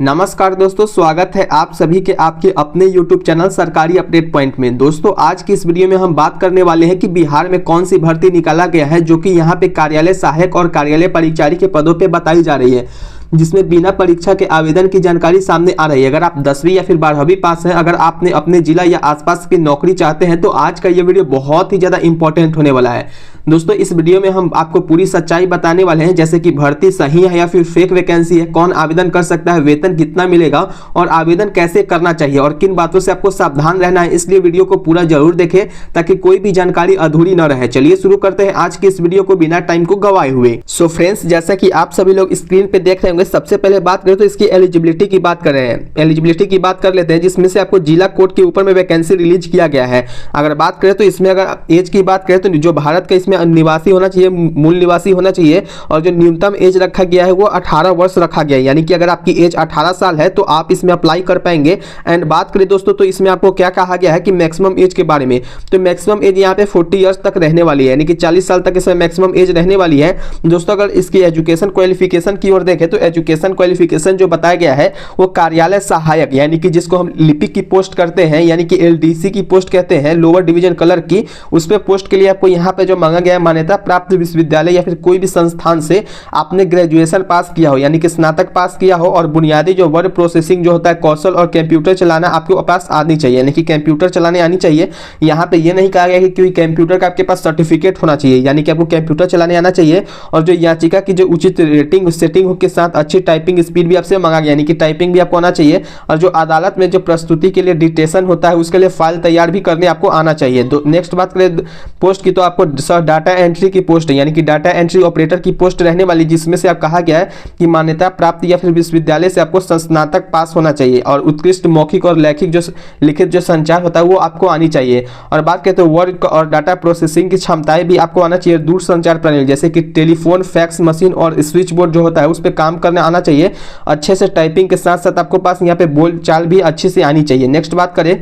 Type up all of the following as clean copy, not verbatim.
नमस्कार दोस्तों, स्वागत है आप सभी के आपके अपने YouTube चैनल सरकारी अपडेट पॉइंट में। दोस्तों आज की इस वीडियो में हम बात करने वाले हैं कि बिहार में कौन सी भर्ती निकाला गया है जो कि यहाँ पे कार्यालय सहायक और कार्यालय परिचारी के पदों पे बताई जा रही है, जिसमें बिना परीक्षा के आवेदन की जानकारी सामने आ रही है। अगर आप 10वीं या फिर 12वीं पास हैं, अगर आपने अपने जिला या आसपास की नौकरी चाहते हैं तो आज का ये वीडियो बहुत ही ज़्यादा इंपॉर्टेंट होने वाला है। दोस्तों इस वीडियो में हम आपको पूरी सच्चाई बताने वाले हैं, जैसे कि भर्ती सही है या फिर फेक वैकेंसी है, कौन आवेदन कर सकता है, वेतन कितना मिलेगा और आवेदन कैसे करना चाहिए और किन बातों से आपको सावधान रहना है। इसलिए वीडियो को पूरा जरूर देखें ताकि कोई भी जानकारी अधूरी न रहे। चलिए शुरू करते हैं आज की इस वीडियो को बिना टाइम को गवाए हुए। सो फ्रेंड्स, जैसा कि आप सभी लोग स्क्रीन पे देख रहे होंगे, सबसे पहले बात करें तो इसकी एलिजिबिलिटी की बात कर रहे हैं। एलिजिबिलिटी की बात कर लेते हैं, जिसमें से आपको जिला कोड के ऊपर में वैकेंसी रिलीज किया गया है। अगर बात करें तो इसमें अगर एज की बात करें तो जो भारत का इसमें निवासी होना चाहिए, मूल निवासी होना चाहिए, और जो न्यूनतम एज रखा गया है वो 18 वर्ष रखा गया है। यानी कि अगर आपकी एज 18 साल है तो आप इसमें अप्लाई कर पाएंगे। एंड बात करें दोस्तों तो इसमें आपको क्या कहा गया है कि मैक्सिमम एज के बारे में, तो मैक्सिमम एज यहाँ पे 40 ईयर्स तक रहने वाली है, यानी कि 40 साल तक इसमें मैक्सिमम एज रहने वाली है। दोस्तों अगर इसकी एजुकेशन क्वालिफिकेशन की ओर देखें तो एजुकेशन क्वालिफिकेशन जो बताया गया है वो कार्यालय सहायक, यानी कि जिसको हम लिपिक की पोस्ट करते हैं, यानी कि LDC की पोस्ट कहते हैं, लोअर डिवीजन क्लर्क की, उस पे पोस्ट के लिए आपको यहाँ पे जो मांगा गया है मान्यता प्राप्त विश्वविद्यालय या फिर कोई भी संस्थान से आपने ग्रेजुएशन पास किया हो, यानी कि स्नातक पास किया हो, और बुनियादी जो वर्ड प्रोसेसिंग जो होता है कौशल और कंप्यूटर चलाना आपके पास आनी चाहिए, यानी कि कंप्यूटर चलाने आनी चाहिए। यहाँ पे ये नहीं कहा गया कि कोई कंप्यूटर का आपके पास सर्टिफिकेट होना चाहिए, यानी कि आपको कंप्यूटर चलाने आना चाहिए। और जो याचिका की जो उचित रेटिंग सेटिंग के साथ अच्छी टाइपिंग स्पीड भी आपसे मांगा गया, यानी कि टाइपिंग भी आपको आना चाहिए। और जो अदालत में जो प्रस्तुति के लिए डिटेशन होता है उसके लिए फाइल तैयार भी करने आपको आना चाहिए। नेक्स्ट बात करें पोस्ट की तो आपको डाटा एंट्री की पोस्ट है, यानी कि डाटा एंट्री ऑपरेटर की पोस्ट रहने वाली, जिसमें से आप कहा गया है कि मान्यता प्राप्त या फिर विश्वविद्यालय से आपको स्नातक पास होना चाहिए और उत्कृष्ट मौखिक और लिखित जो संचार होता है वो आपको आनी चाहिए। और बात करें तो वर्ड और डाटा प्रोसेसिंग की क्षमताएं भी आपको आना चाहिए। दूर संचार प्रणाली जैसे कि टेलीफोन, फैक्स मशीन और स्विच बोर्ड जो होता है उस पर काम करने आना चाहिए। अच्छे से टाइपिंग के साथ साथ आपको पास यहाँ पे बोल चाल भी अच्छे से आनी चाहिए। नेक्स्ट बात करें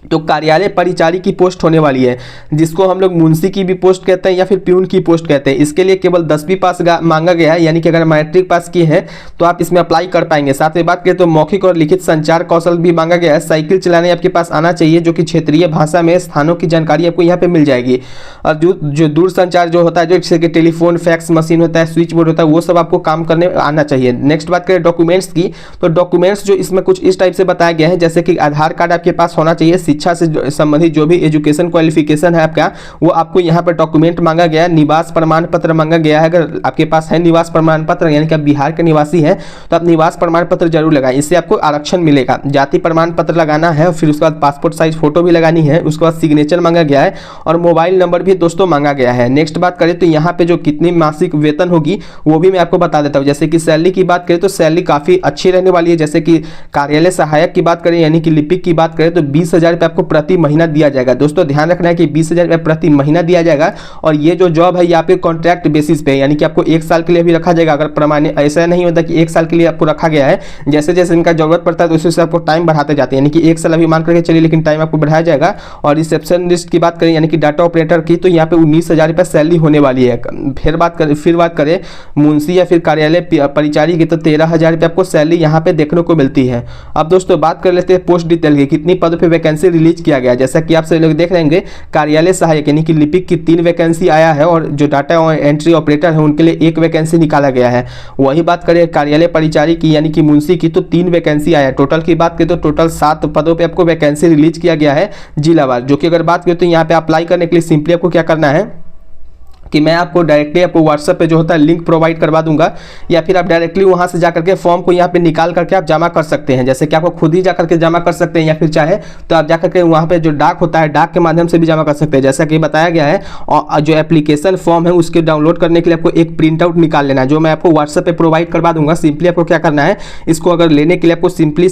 तो कार्यालय परिचारी की पोस्ट होने वाली है, जिसको हम लोग मुंशी की भी पोस्ट कहते हैं या फिर प्यून की पोस्ट कहते हैं। इसके लिए केवल 10वीं पास मांगा गया है, यानी कि अगर मैट्रिक पास किए हैं तो आप इसमें अप्लाई कर पाएंगे। साथ में बात करें तो मौखिक और लिखित संचार कौशल भी मांगा गया है। साइकिल चलाने आपके पास आना चाहिए, जो कि क्षेत्रीय भाषा में स्थानों की जानकारी आपको यहाँ पे मिल जाएगी। और जो दूर संचार जो होता है, जो जैसे कि टेलीफोन, फैक्स मशीन होता है, स्विच बोर्ड होता है, वो सब आपको काम करने आना चाहिए। नेक्स्ट बात करें डॉक्यूमेंट्स की, तो डॉक्यूमेंट्स जो इसमें कुछ इस टाइप से बताया गया है, जैसे कि आधार कार्ड आपके पास होना चाहिए, शिक्षा से संबंधित जो भी एजुकेशन क्वालिफिकेशन है आपका वो आपको यहाँ पर डॉक्यूमेंट मांगा गया है। निवास प्रमाण पत्र मांगा गया है, अगर आपके पास है निवास प्रमाण पत्र, यानी कि आप बिहार के निवासी हैं तो आप निवास प्रमाण पत्र जरूर लगाएं, इससे आपको आरक्षण मिलेगा। जाति प्रमाण पत्र लगाना है, फिर उसके बाद पासपोर्ट साइज फोटो भी लगानी है, उसके बाद सिग्नेचर मांगा गया है और मोबाइल नंबर भी दोस्तों मांगा गया है। नेक्स्ट बात करें तो यहाँ पे जो कितनी मासिक वेतन होगी वो भी मैं आपको बता देता हूँ। जैसे कि सैलरी की बात करें तो सैलरी काफी अच्छी रहने वाली है। जैसे कि कार्यालय सहायक की बात करें, यानी कि लिपिक की बात करें तो 20,000 रुपये आपको प्रति महीना दिया जाएगा। दोस्तों ध्यान रखना है कि 20,000 रुपये प्रति महीना दिया जाएगा। और ये जो जॉब है यहाँ पे कॉन्ट्रैक्ट बेसिस पे, यानी कि आपको 1 साल के लिए भी रखा जाएगा। अगर प्रमाणित ऐसा नहीं होता कि 1 साल के लिए आपको रखा गया है, जैसे जैसे इनका जरूरत पड़ता है तो उसी से आपको टाइम बढ़ाते जाते हैं, यानी कि 1 साल अभी मान करके चलिए, लेकिन टाइम आपको बढ़ाया जाएगा। और रिसेप्शनिस्ट की बात करें, यानी कि डाटा ऑपरेटर की, तो यहाँ पे 19,000 रुपये सैलरी होने वाली है। फिर बात करें मुंशी या फिर कार्यालय परिचारी की, तो 13,000 रुपये आपको सैलरी यहाँ पे देखने को मिलती है। अब दोस्तों बात कर लेते हैं पोस्ट डिटेल की, कितनी पदों पर वैकेंसी रिलीज किया गया। जैसा कि आप सभी लोग देख रहे हैं कार्यालय सहायक यानी कि लिपिक की 3 वैकेंसी आया है, और जो डाटा एंट्री ऑपरेटर है उनके लिए 1 वैकेंसी निकाला गया है। वही बात करें कार्यालय परिचारी की यानी कि मुंशी की, तो 3 वैकेंसी आया है। टोटल की बात करें तो टोटल 7 पदों पे आपको वैकेंसी रिलीज किया गया है जिलावार। जो कि अगर बात करें तो यहाँ पे अप्लाई करने के लिए सिंपली आपको क्या करना है कि मैं आपको डायरेक्टली आपको व्हाट्सएप पे जो होता है लिंक प्रोवाइड करवा दूंगा, या फिर आप डायरेक्टली वहां से जाकर के फॉर्म को यहाँ पे निकाल करके आप जमा कर सकते हैं। जैसे कि आपको खुद ही जाकर के जमा कर सकते हैं, या फिर चाहे तो आप जाकर के वहाँ पे जो डाक होता है डाक के माध्यम से भी जमा कर सकते हैं, जैसा कि बताया गया है। और जो एप्लीकेशन फॉर्म है उसके डाउनलोड करने के लिए आपको एक प्रिंट आउट निकाल लेना है, जो मैं आपको व्हाट्सएप पे प्रोवाइड करवा दूंगा। सिंपली आपको क्या करना है, इसको अगर लेने के लिए आपको सिंपली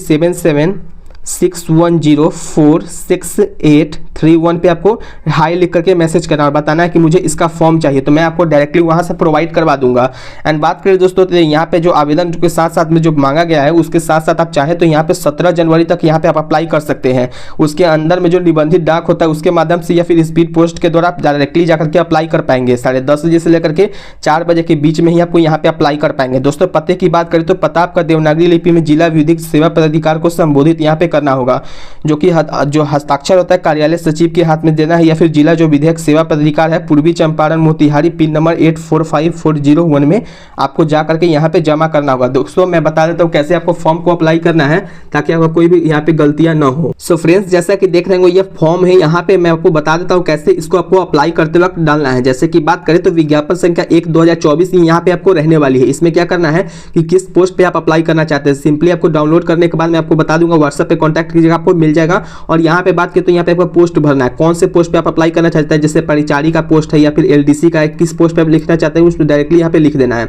61046831 पे आपको हाई लिख करके मैसेज करना और बताना है कि मुझे इसका फॉर्म चाहिए, तो मैं आपको डायरेक्टली वहां से प्रोवाइड करवा दूंगा। एंड बात करें दोस्तों तो यहाँ पे जो आवेदन के साथ साथ में जो मांगा गया है उसके साथ साथ आप चाहे तो यहाँ पे 17 जनवरी तक यहाँ पे आप अप्लाई कर सकते हैं। उसके अंदर में जो निबंधित डाक होता है उसके माध्यम से या फिर स्पीड पोस्ट के द्वारा आप डायरेक्टली जाकर के अप्लाई कर पाएंगे। 10:30 बजे से लेकर के 4 बजे के बीच में ही आपको यहाँ पे अप्लाई कर पाएंगे। दोस्तों पते की बात करें तो पता आपका देवनागरी लिपि में जिला विधिक सेवा पदाधिकारी को संबोधित यहाँ पे करना होगा, जो कि जो हस्ताक्षर होता है कार्यालय सचिव के हाथ में देना है, या फिर जिला जो विधिक सेवा पदाधिकारी है पूर्वी चंपारण मोतिहारी पिन नंबर 845401 में आपको जा करके यहाँ पे जमा करना होगा। दोस्तों मैं बता देता हूँ कैसे आपको फॉर्म को अप्लाई करना है ताकि आपको कोई भी यहाँ पे गलतियां ना हो। सो फ्रेंड्स जैसा कि देख रहे हैं ये फॉर्म है, यहाँ पे मैं आपको बता देता हूँ कैसे इसको आपको अप्लाई करते वक्त डालना है। जैसे कि बात करें तो विज्ञापन संख्या 1/2024 यहाँ पे आपको रहने वाली है। इसमें क्या करना है कि किस पोस्ट पे आप अप्लाई करना चाहते हैं, सिंपली आपको डाउनलोड करने के बाद मैं आपको बता दूंगा, व्हाट्सएप पे कॉन्टैक्ट कीजिएगा, आपको मिल जाएगा। और यहाँ पे बात करें तो यहाँ पे आपको पोस्ट भरना है, कौन से पोस्ट पे आप अप्लाई करना चाहते हैं, जैसे परिचारी का पोस्ट है या फिर LDC का है, किस पोस्ट पे आप लिखना चाहते हैं उसमें डायरेक्टली यहाँ पे लिख देना है।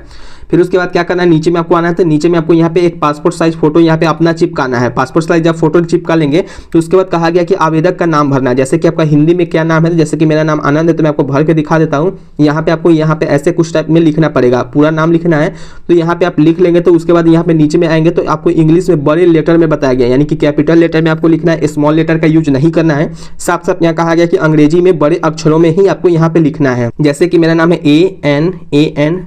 फिर उसके बाद क्या करना है, नीचे में आपको आना है, तो नीचे में आपको यहाँ पे एक पासपोर्ट साइज फोटो यहाँ पे अपना चिपकाना है। पासपोर्ट साइज जब फोटो चिपका लेंगे तो उसके बाद कहा गया कि आवेदक का नाम भरना है। जैसे कि आपका हिंदी में क्या नाम है, जैसे कि मेरा नाम आनंद है तो मैं आपको भर के दिखा देता हूँ। यहाँ पे आपको यहाँ पे ऐसे कुछ टाइप में लिखना पड़ेगा, पूरा नाम लिखना है, तो यहाँ पे आप लिख लेंगे। तो उसके बाद यहाँ पे नीचे में आएंगे तो आपको इंग्लिश में बड़े लेटर में बताया गया, यानी कि कैपिटल लेटर में आपको लिखना है, स्मॉल लेटर का यूज नहीं करना है। साफ साफ यहाँ कहा गया कि अंग्रेजी में बड़े अक्षरों में ही आपको यहाँ पे लिखना है। जैसे कि मेरा नाम है ANAND,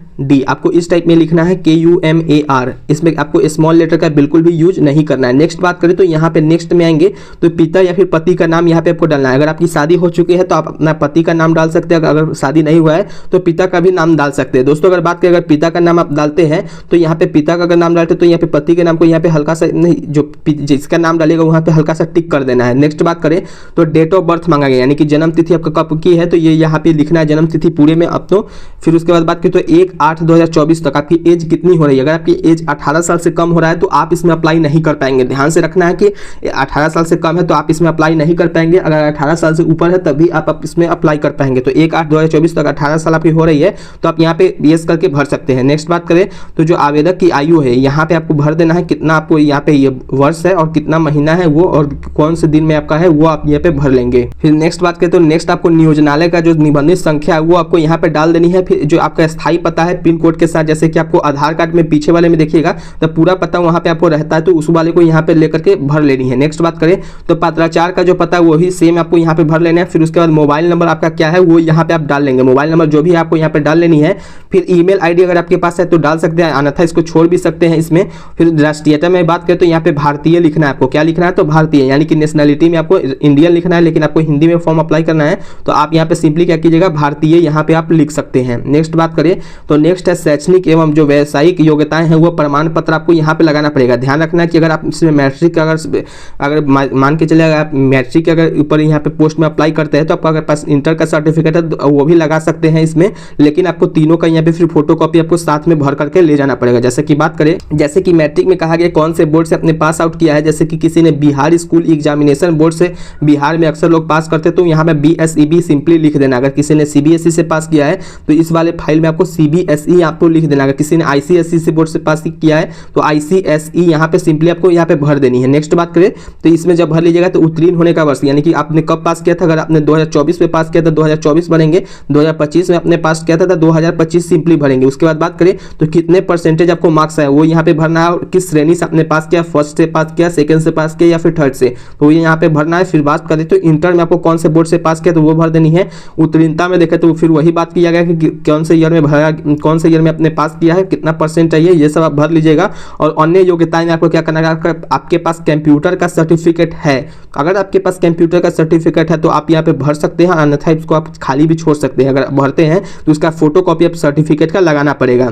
आपको इस टाइप में लिखना है KUMAR, इसमें आपको स्मॉल लेटर का बिल्कुल भी यूज नहीं करना है। नेक्स्ट बात करें तो यहाँ पे नेक्स्ट में आएंगे तो पिता या फिर पति का नाम यहाँ पे आपको डालना है। अगर आपकी शादी हो चुकी है तो आप अपना पति का नाम डाल सकते हैं, अगर शादी नहीं हुआ है तो पिता का भी नाम डाल सकते हैं। दोस्तों अगर बात करें अगर पिता का नाम आप डालते हैं तो यहाँ पे पिता का अगर नाम डालते तो यहाँ पे पति के नाम को यहाँ पे हल्का सा नहीं, जो जिसका नाम डालेगा वहाँ पे हल्का सा टिक कर देना है। नेक्स्ट बात करें तो डेट ऑफ बर्थ मांगा गया, यानी कि जन्म तिथि आपका कब की है तो ये यहाँ पे लिखना है, जन्म तिथि पूरे में अब तो। फिर उसके बाद बात करें तो 1/8/2024 तक आपकी एज कितनी हो रही है। अगर आपकी एज 18 साल से कम हो रहा है तो आप इसमें अप्लाई नहीं कर पाएंगे। ध्यान से रखना है कि 18 साल से कम है तो आप इसमें अप्लाई नहीं कर पाएंगे, अगर 18 साल से ऊपर है तभी आप इसमें अप्लाई कर पाएंगे। तो 1/8/2024 तक 18 साल आपकी हो रही है तो आप यहाँ पे यस करके भर सकते हैं। नेक्स्ट बात करें तो जो आवेदक की आयु है यहाँ पे आपको भर देना है, कितना आपको यहाँ पे ये वर्ष है और कितना महीना है वो और कौन से दिन में आपका है वो आप यहाँ पे भर लेंगे। फिर नेक्स्ट बात करें तो नेक्स्ट आपको नियोजनालय का जो निबंधित संख्या है वो आपको यहाँ पे डाल देनी है। फिर जो आपका स्थायी पता है पिन कोड के साथ, जैसे कि आपको आधार कार्ड में पीछे वाले में देखिएगा तो पूरा पता वहाँ पे आपको रहता है तो उस वाले को यहाँ पे लेकर के भर लेनी है। नेक्स्ट बात करें तो पत्राचार का जो पता है वही सेम आपको यहाँ पे भर लेना है। फिर उसके बाद मोबाइल नंबर आपका क्या है वो यहाँ पे आप डाल लेंगे, मोबाइल नंबर जो भी है आपको यहाँ पे डाल लेनी है। फिर ईमेल आईडी अगर आपके पास है तो डाल सकते हैं, अन्यथा इसको छोड़ भी सकते हैं इसमें। फिर राष्ट्रीयता में बात करें तो यहाँ पे भारतीय लिखना है, आपको क्या लिखना है तो भारतीय, यानी कि नेशनलिटी में आपको इंडियन लिखना है, लेकिन आपको हिंदी में फॉर्म अप्लाई करना है तो आप यहाँ पे सिंपली क्या कीजिएगा भारतीय यहाँ पे आप लिख सकते हैं। नेक्स्ट बात करें तो नेक्स्ट है शैक्षणिक एवं जो व्यावसायिक योग्यताएं हैं वो प्रमाण पत्र आपको यहाँ पे लगाना पड़ेगा। ध्यान रखना है कि अगर आप इसमें मैट्रिक अगर मान के चले आप मैट्रिक अगर ऊपर यहाँ पे पोस्ट में अप्लाई करते हैं तो आपका अगर पास इंटर का सर्टिफिकेट है तो वो भी लगा सकते हैं इसमें, लेकिन आपको तीनों का यहाँ पे फिर फोटोकॉपी आपको साथ में भर करके ले जाना पड़ेगा। जैसे कि बात करें जैसे कि मैट्रिक में कहा गया कौन से बोर्ड से अपने पास आउट किया है, जैसे कि किसी ने बिहार स्कूल एग्जामिनेशन बोर्ड से, बिहार में अक्सर लोग पास करते हैं तो यहाँ पे BSEB सिंपली लिख देना। अगर किसी ने CBSE से पास किया है तो इस वाले फाइल में आपको CBSE आपको लिख देना। अगर किसी ने ICSE से बोर्ड से पास किया है तो ICSE यहाँ पे सिंपली आपको यहाँ पे भर देनी है। नेक्स्ट बात करें तो इसमें जब भर लीजिएगा तो उत्तीर्ण होने का वर्ष, यानी कि आपने कब पास किया था, अगर आपने 2024 में पास किया था 2024 भरेंगे, 2025 में आपने पास किया था 2025 सिंपली भरेंगे। उसके बाद बात करें तो कितने परसेंटेज आपको मार्क्स आए वो यहाँ पे भरना है, किस श्रेणी से आपने पास किया, फर्स्ट से पास किया, सेकंड से पास किया या फिर थर्ड से, तो ये यहाँ पे भरना है। फिर बात करें तो इंटर में आपको कौन से बोर्ड से पास किया तो वो भर देनी है। उत्तीर्णता में देखें तो फिर वही बात किया गया कि कौन से ईयर में भरा, कौन से ईयर में आपने पास किया है, कितना परसेंट चाहिए, ये सब आप भर लीजिएगा। और अन्य योग्यताएं में आपको क्या करना है, आपके पास कंप्यूटर का सर्टिफिकेट है, अगर आपके पास कंप्यूटर का सर्टिफिकेट है तो आप यहाँ पे भर सकते हैं, अन्यथा इसको आप खाली भी छोड़ सकते हैं। अगर भरते हैं तो उसका फोटोकॉपी आप सर्टिफिकेट का लगाना पड़ेगा।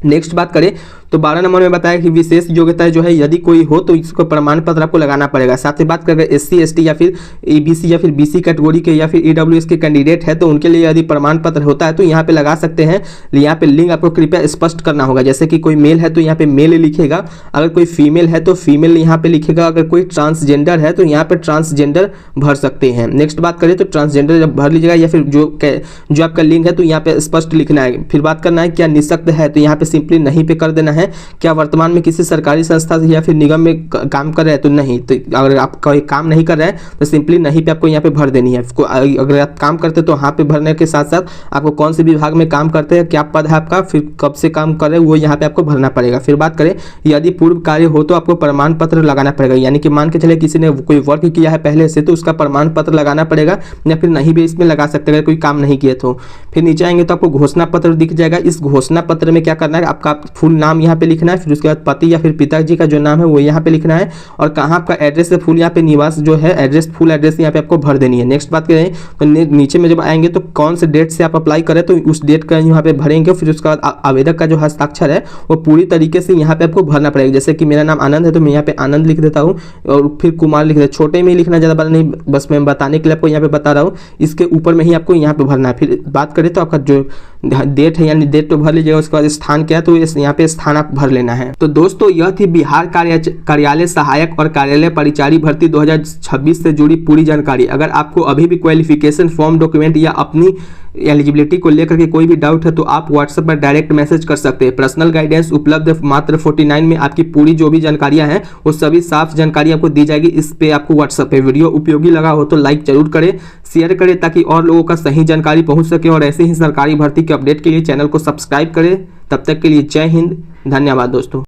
नेक्स्ट बात करें तो 12 नंबर में बताया कि विशेष योग्यता जो है यदि कोई हो तो इसको प्रमाण पत्र आपको लगाना पड़ेगा। साथ ही बात करें SC ST या फिर ABC या फिर BC कैटेगरी के या फिर EWS के कैंडिडेट है तो उनके लिए यदि प्रमाण पत्र होता है तो यहाँ पे लगा सकते हैं। यहाँ पे लिंक आपको कृपया स्पष्ट करना होगा, जैसे कि कोई मेल है तो यहाँ पे मेल लिखेगा, अगर कोई फीमेल है तो फीमेल यहाँ पे लिखेगा, अगर कोई ट्रांसजेंडर है तो यहाँ पे ट्रांसजेंडर भर सकते हैं। नेक्स्ट बात करें तो ट्रांसजेंडर जब भर लीजिएगा या फिर जो आपका लिंक है तो यहाँ पे स्पष्ट लिखना है। फिर बात करना है क्या निःशक्त है तो यहाँ पे सिंपली नहीं पे कर देना है। क्या वर्तमान में किसी सरकारी संस्था से या फिर निगम में काम कर रहे हैं तो नहीं, तो अगर आप कोई काम नहीं कर रहे हैं तो सिंपली नहीं पे आपको यहाँ पे भर देनी है। अगर आप काम करते तो हाँ पे भरने के साथ साथ आपको कौन से विभाग में काम करते हैं, क्या पद है आपका, फिर कब से काम कर रहे हैं, वो यहाँ पे आपको भरना पड़ेगा। फिर बात करें यदि पूर्व कार्य हो तो आपको प्रमाण पत्र लगाना पड़ेगा, यानी कि मान के चले किसी ने कोई वर्क किया है पहले से तो उसका प्रमाण पत्र लगाना पड़ेगा, या फिर नहीं भी इसमें लगा सकते अगर कोई काम नहीं किया तो। फिर नीचे आएंगे तो आपको घोषणा पत्र दिख जाएगा। इस घोषणा पत्र में क्या करना है, आपका फुल नाम यहाँ पे लिखना है, फिर उसके बाद पति या फिर पिताजी का जो नाम है वो यहाँ पे लिखना है, और कहाँ आपका एड्रेस है फुल, यहाँ पे निवास जो है एड्रेस, फुल एड्रेस यहाँ पे आपको भर देनी है। नेक्स्ट बात करें तो नीचे में जब आएंगे तो कौन से डेट से आप अप्लाई करें तो उस डेट का यहाँ पे भरेंगे। फिर उसके बाद आवेदक का जो हस्ताक्षर है वो पूरी तरीके से यहाँ पे आपको भरना पड़ेगा। जैसे कि मेरा नाम आनंद है तो मैं यहाँ पे आनंद लिख देता हूँ, और फिर कुमार लिख देता हूँ। छोटे में ही लिखना, ज़्यादा बड़ा नहीं, बस मैं बताने के लिए आपको यहाँ पे बता रहा हूँ। इसके ऊपर में ही आपको यहाँ पे भरना है। फिर बात करें तो आपका जो डेट है यानी डेट तो भर लीजिएगा, उसके बाद स्थान क्या है तो यहाँ पे स्थान आप भर लेना है। तो दोस्तों यह थी बिहार कार्यालय सहायक और कार्यालय परिचारी भर्ती 2026 से जुड़ी पूरी जानकारी। अगर आपको अभी भी क्वालिफिकेशन फॉर्म, डॉक्यूमेंट या अपनी एलिजिबिलिटी को लेकर के कोई भी डाउट है तो आप व्हाट्सएप पर डायरेक्ट मैसेज कर सकते हैं। पर्सनल गाइडेंस उपलब्ध है। मात्र 49 में आपकी पूरी जो भी जानकारियां हैं वो सभी साफ जानकारी आपको दी जाएगी। इस पे आपको व्हाट्सएप पे वीडियो उपयोगी लगा हो तो लाइक जरूर करें, शेयर करें ताकि और लोगों का सही जानकारी पहुंच सके, और ऐसे ही सरकारी भर्ती के अपडेट के लिए चैनल को सब्सक्राइब करें। तब तक के लिए जय हिंद, धन्यवाद दोस्तों।